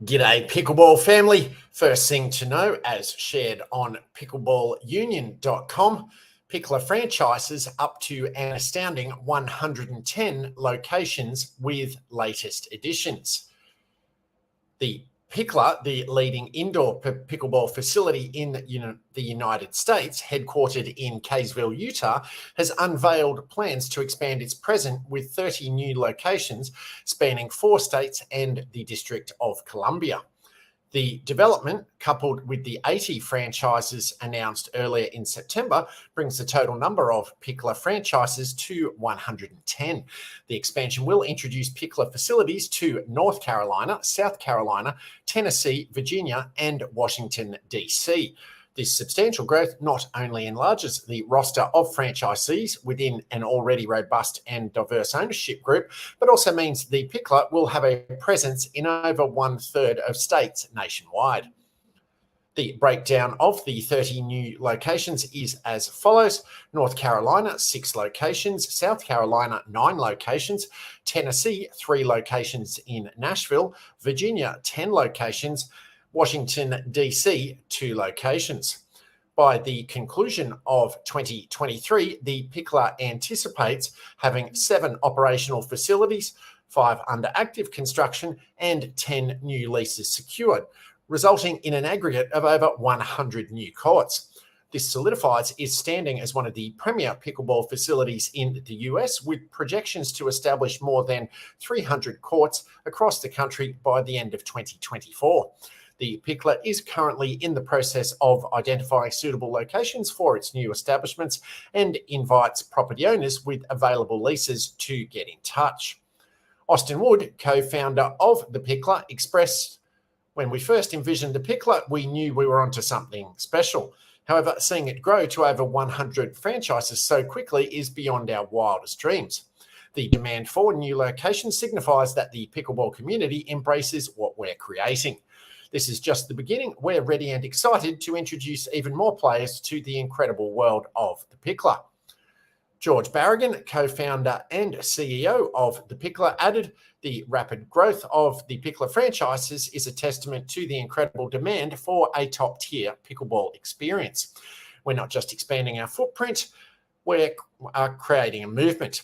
G'day, Pickleball family. First thing to know, as shared on pickleballunion.com, Pickler franchises up to an astounding 110 locations with latest additions. The Pickler, the leading indoor pickleball facility in the United States, headquartered in Kaysville, Utah, has unveiled plans to expand its presence with 30 new locations spanning 4 states and the District of Columbia. The development, coupled with the 80 franchises announced earlier in September, brings the total number of Pickler franchises to 110. The expansion will introduce Pickler facilities to North Carolina, South Carolina, Tennessee, Virginia, and Washington, D.C. This substantial growth not only enlarges the roster of franchisees within an already robust and diverse ownership group, but also means the Pickler will have a presence in over 1/3 of states nationwide. The breakdown of the 30 new locations is as follows: North Carolina, 6 locations; South Carolina, 9 locations; Tennessee, 3 locations in Nashville; Virginia, 10 locations; Washington, D.C., 2 locations. By the conclusion of 2023, the Pickler anticipates having 7 operational facilities, 5 under active construction, and 10 new leases secured, resulting in an aggregate of over 100 new courts. This solidifies its standing as one of the premier pickleball facilities in the US, with projections to establish more than 300 courts across the country by the end of 2024. The Pickler is currently in the process of identifying suitable locations for its new establishments and invites property owners with available leases to get in touch. Austin Wood, co-founder of the Pickler, expressed, "When we first envisioned the Pickler, we knew we were onto something special. However, seeing it grow to over 100 franchises so quickly is beyond our wildest dreams. The demand for new locations signifies that the pickleball community embraces what we're creating. This is just the beginning. We're ready and excited to introduce even more players to the incredible world of the Pickler." George Barragan, co-founder and CEO of the Pickler, added, "The rapid growth of the Pickler franchises is a testament to the incredible demand for a top-tier pickleball experience. We're not just expanding our footprint, we're creating a movement.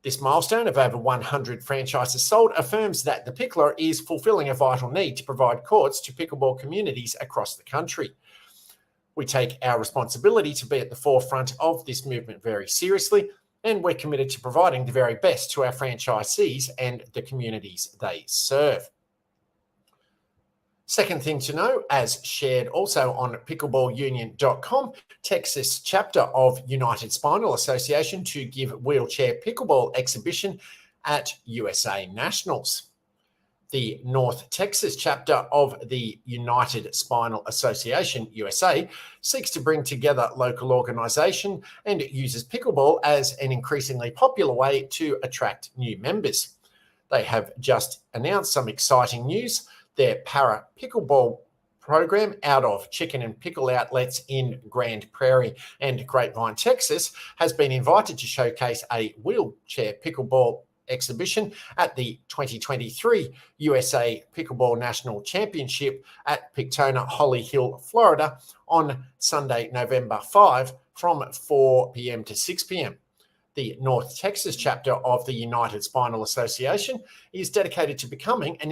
This milestone of over 100 franchises sold affirms that the Pickler is fulfilling a vital need to provide courts to pickleball communities across the country. We take our responsibility to be at the forefront of this movement very seriously, and we're committed to providing the very best to our franchisees and the communities they serve." Second thing to know, as shared also on pickleballunion.com, Texas chapter of United Spinal Association to give wheelchair pickleball exhibition at USA Nationals. The North Texas chapter of the United Spinal Association, USA, seeks to bring together local organisation and uses pickleball as an increasingly popular way to attract new members. They have just announced some exciting news. Their para pickleball program out of Chicken and Pickle outlets in Grand Prairie and Grapevine, Texas, has been invited to showcase a wheelchair pickleball exhibition at the 2023 USA Pickleball National Championship at Pictona Holly Hill, Florida on Sunday, November 5 from 4 p.m. to 6 p.m. The North Texas chapter of the United Spinal Association is dedicated to becoming an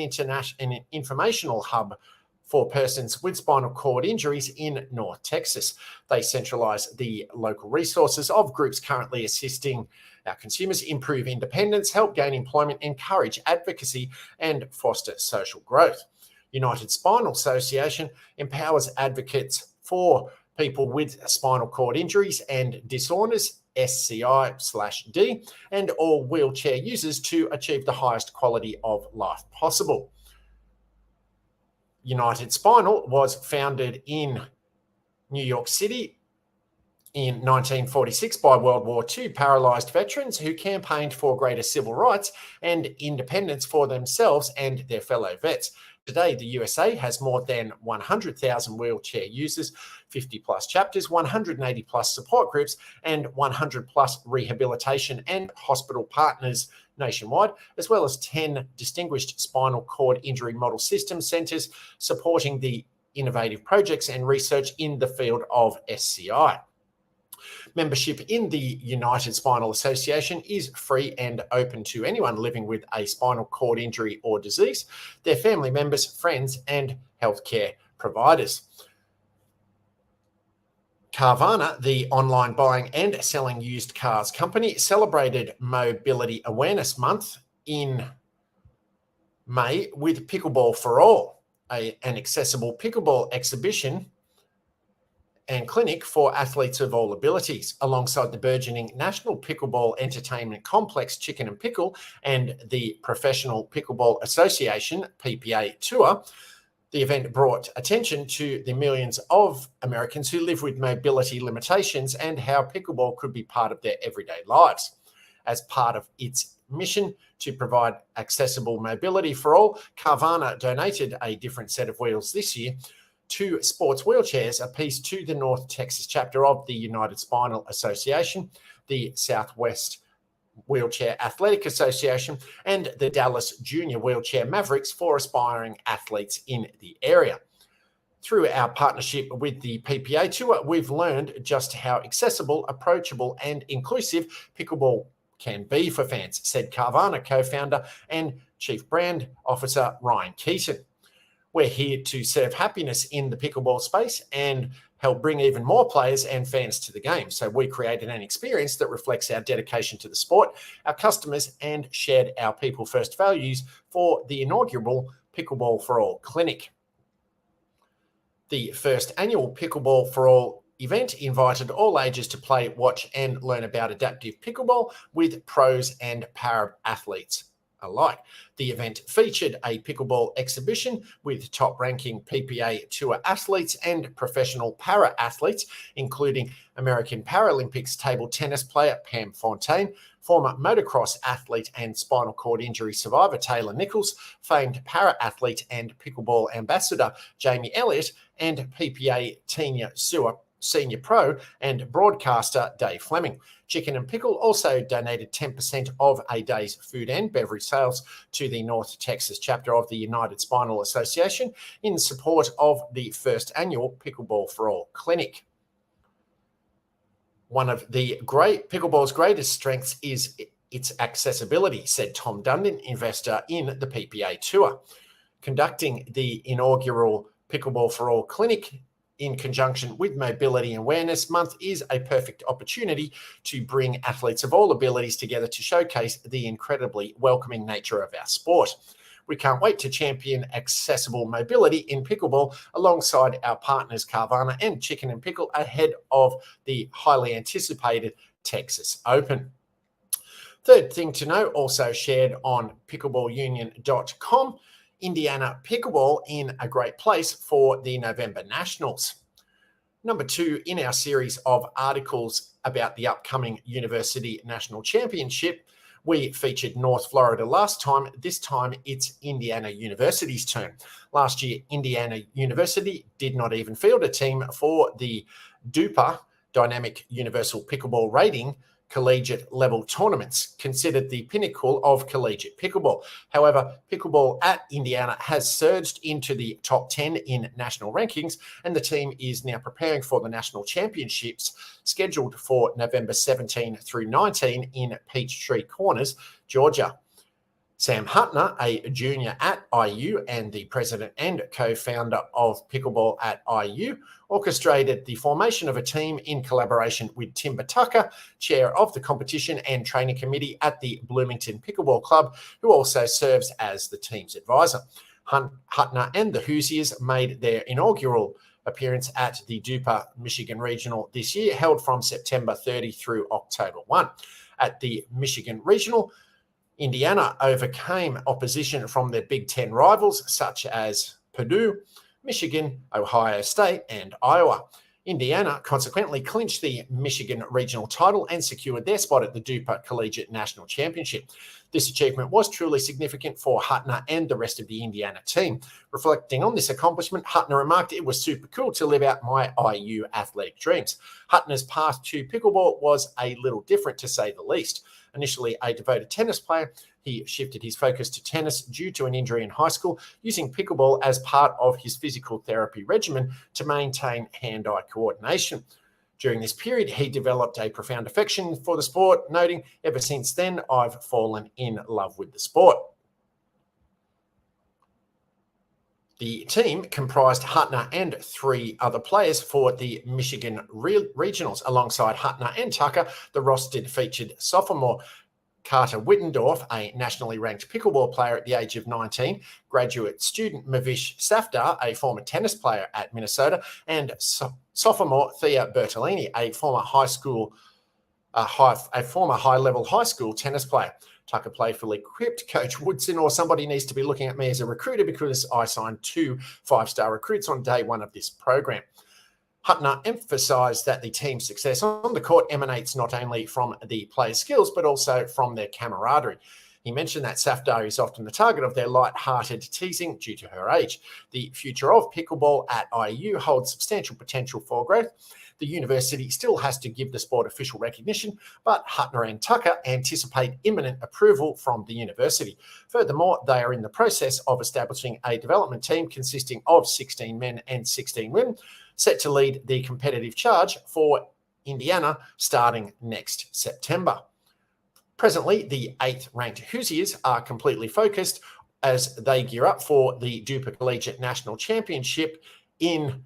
informational hub for persons with spinal cord injuries in North Texas. They centralise the local resources of groups currently assisting our consumers improve independence, help gain employment, encourage advocacy, and foster social growth. United Spinal Association empowers advocates for people with spinal cord injuries and disorders, SCI/D, and all wheelchair users to achieve the highest quality of life possible. United Spinal was founded in New York City in 1946 by World War II paralysed veterans who campaigned for greater civil rights and independence for themselves and their fellow vets. Today, the USA has more than 100,000 wheelchair users, 50 plus chapters, 180 plus support groups, and 100 plus rehabilitation and hospital partners nationwide, as well as 10 distinguished spinal cord injury model system centres supporting the innovative projects and research in the field of SCI. Membership in the United Spinal Association is free and open to anyone living with a spinal cord injury or disease, their family members, friends, and healthcare providers. Carvana, the online buying and selling used cars company, celebrated Mobility Awareness Month in May with Pickleball for All, an accessible pickleball exhibition and clinic for athletes of all abilities, alongside the burgeoning National Pickleball Entertainment Complex Chicken and Pickle and the Professional Pickleball Association PPA Tour. The event brought attention to the millions of Americans who live with mobility limitations and how pickleball could be part of their everyday lives. As part of its mission to provide accessible mobility for all, Carvana donated a different set of wheels this year, 2 sports wheelchairs apiece to the North Texas chapter of the United Spinal Association, the Southwest Wheelchair Athletic Association, and the Dallas Junior Wheelchair Mavericks for aspiring athletes in the area. Through our partnership with the PPA Tour, we've learned just how accessible, approachable, and inclusive pickleball can be for fans, said Carvana co-founder and Chief Brand Officer Ryan Keaton. We're here to serve happiness in the pickleball space and help bring even more players and fans to the game. So we created an experience that reflects our dedication to the sport, our customers, and shared our people first values for the inaugural Pickleball for All clinic. The first annual Pickleball for All event invited all ages to play, watch, and learn about adaptive pickleball with pros and para athletes alike. The event featured a pickleball exhibition with top-ranking PPA Tour athletes and professional para-athletes, including American Paralympics table tennis player Pam Fontaine, former motocross athlete and spinal cord injury survivor Taylor Nichols, famed para-athlete and pickleball ambassador Jamie Elliott, and PPA Senior Pro and broadcaster Dave Fleming. Chicken and Pickle also donated 10% of a day's food and beverage sales to the North Texas chapter of the United Spinal Association in support of the first annual Pickleball for All clinic. One of the pickleball's greatest strengths is its accessibility, said Tom Dundon, investor in the PPA Tour. Conducting the inaugural Pickleball for All clinic in conjunction with Mobility Awareness Month is a perfect opportunity to bring athletes of all abilities together to showcase the incredibly welcoming nature of our sport. We can't wait to champion accessible mobility in pickleball alongside our partners Carvana and Chicken and Pickle ahead of the highly anticipated Texas Open. Third thing to know, also shared on pickleballunion.com, Indiana Pickleball in a great place for the November Nationals. Number 2 in our series of articles about the upcoming University National Championship, we featured North Florida last time. This time it's Indiana University's turn. Last year, Indiana University did not even field a team for the DUPA, Dynamic Universal Pickleball Rating, collegiate level tournaments, considered the pinnacle of collegiate pickleball. However, pickleball at Indiana has surged into the top 10 in national rankings, and the team is now preparing for the national championships scheduled for November 17 through 19 in Peachtree Corners, Georgia. Sam Huttner, a junior at IU and the president and co-founder of Pickleball at IU, orchestrated the formation of a team in collaboration with Timber Tucker, chair of the competition and training committee at the Bloomington Pickleball Club, who also serves as the team's advisor. Huttner and the Hoosiers made their inaugural appearance at the DUPA Michigan Regional this year, held from September 30 through October 1. At the Michigan Regional, Indiana overcame opposition from their Big Ten rivals such as Purdue, Michigan, Ohio State, and Iowa. Indiana consequently clinched the Michigan regional title and secured their spot at the DUPA Collegiate National Championship. This achievement was truly significant for Huttner and the rest of the Indiana team. Reflecting on this accomplishment, Huttner remarked, "It was super cool to live out my IU athletic dreams." Huttner's path to pickleball was a little different, to say the least. Initially a devoted tennis player, he shifted his focus to tennis due to an injury in high school, using pickleball as part of his physical therapy regimen to maintain hand-eye coordination. During this period, he developed a profound affection for the sport, noting, "Ever since then, I've fallen in love with the sport." The team comprised Huttner and 3 other players for the Michigan Regionals. Alongside Huttner and Tucker, the roster featured sophomore Carter Wittendorf, a nationally ranked pickleball player at the age of 19, graduate student Mavish Safdar, a former tennis player at Minnesota, and sophomore Thea Bertolini, a former high-level high school tennis player. Tucker playfully quipped, "Coach Woodson or somebody needs to be looking at me as a recruiter because I signed 2 5-star recruits on day 1 of this program." Huttner emphasised that the team's success on the court emanates not only from the players' skills, but also from their camaraderie. He mentioned that Safdar is often the target of their light-hearted teasing due to her age. The future of pickleball at IU holds substantial potential for growth. The university still has to give the sport official recognition, but Huttner and Tucker anticipate imminent approval from the university. Furthermore, they are in the process of establishing a development team consisting of 16 men and 16 women, set to lead the competitive charge for Indiana starting next September. Presently, the 8th-ranked Hoosiers are completely focused as they gear up for the Duper Collegiate National Championship in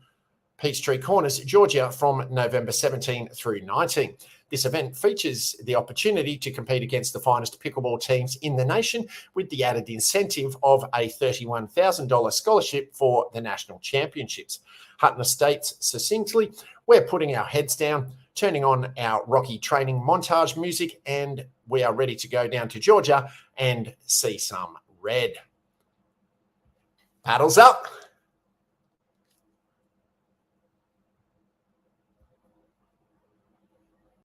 Peachtree Corners, Georgia, from November 17 through 19. This event features the opportunity to compete against the finest pickleball teams in the nation, with the added incentive of a $31,000 scholarship for the national championships. Huttner states succinctly, "We're putting our heads down, turning on our Rocky training montage music, and we are ready to go down to Georgia and see some red." Paddles up.